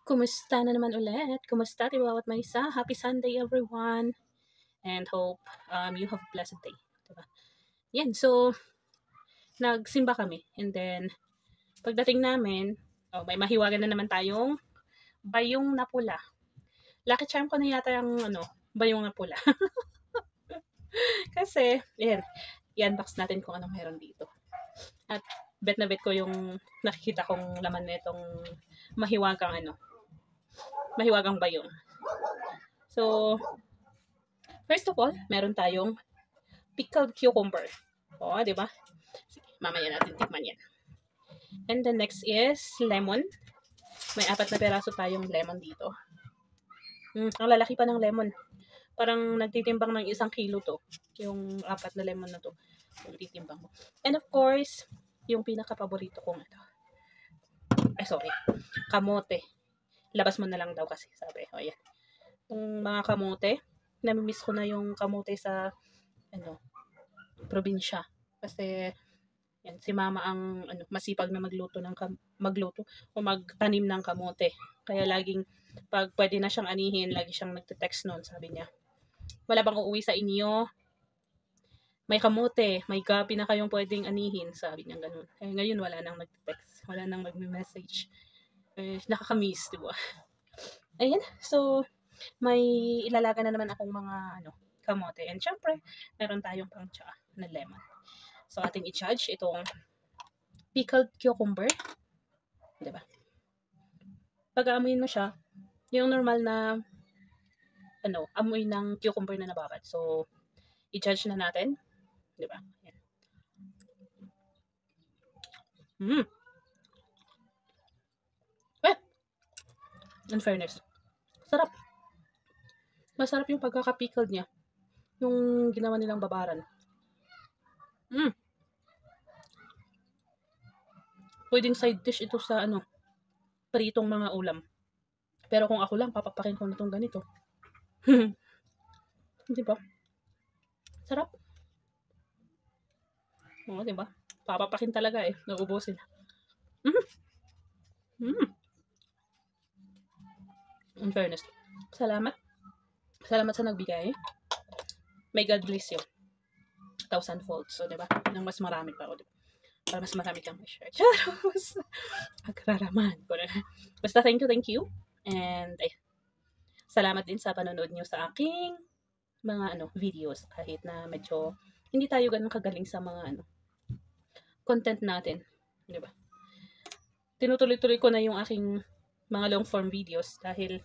Kumusta na naman ulit? Kumusta bawat may isa? Happy Sunday everyone and hope you have a blessed day. Diba? Yan, so nagsimba kami and then pagdating namin, may mahiwagan na naman tayong bayong na pula. Lucky charm ko na yata yung bayong na pula. Kasi, yan, i-unbox natin kung anong meron dito. At bet na bet ko yung nakikita kong laman nitong mahiwagang bayong. So, first of all, meron tayong pickled cucumber. O, di ba? Mamaya natin tikman yan. And the next is lemon. May 4 na peraso tayong lemon dito. Ang lalaki pa ng lemon. Parang nagtitimbang ng 1 kilo to. Yung 4 na lemon na to. Yung titimbang mo. And of course, yung pinaka-paborito kong ito. Kamote. Labas mo na lang daw kasi, sabi. O, yan. Yung mga kamote, namimiss ko na yung kamote sa, probinsya. Kasi, yan, si mama ang, masipag na magluto o magtanim ng kamote. Kaya laging, pag pwede na siyang anihin, lagi siyang nagte-text noon, sabi niya. Wala bang uuwi sa inyo? May kamote, may gabi na kayong pwedeng anihin, sabi niya ganun. Eh, ngayon wala nang nagte-text, wala nang nagme-message. Nakakamiss, di ba? Ayan, so, may ilalaga na naman akong mga, kamote. And syempre, meron tayong pang tsa na lemon. So, ating i-charge itong pickled cucumber. Diba? Pag aamuyin mo siya, yung normal na, amoy ng cucumber na nababad. So, i-charge na natin. Diba? Ayan. In fairness, sarap. Masarap yung pagkaka-pickled niya. Yung ginawa nilang babaran. Pwedeng side dish ito sa pritong mga ulam. Pero kung ako lang, papapakin ko na itong ganito. Diba? Sarap. Oo, diba? Papapakin talaga eh. Nauubusin. In fairness. Salamat. Salamat sa nagbigay. May God bless you. 1,000-fold. So, diba? Nang mas marami pa. Diba? Para mas marami kang ma-share. Charos! Agraraman ko na. Basta thank you. And, salamat din sa panonood nyo sa aking mga videos. Kahit na medyo hindi tayo ganun kagaling sa mga content natin. Diba? Tinutuloy-tuloy ko na yung aking mga long form videos dahil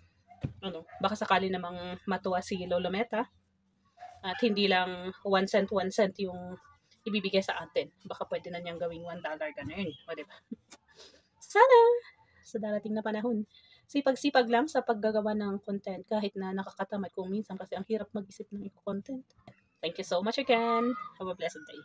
baka sakali namang matuwa si Lolo Meta at hindi lang 1 cent yung ibibigay sa atin. Baka pwede na niyang gawing $1 ganun. O, diba? Sana sa darating na panahon. Sipag-sipag lang sa paggagawa ng content kahit na nakakatamad kung minsan kasi ang hirap mag-isip ng content. Thank you so much again. Have a blessed day.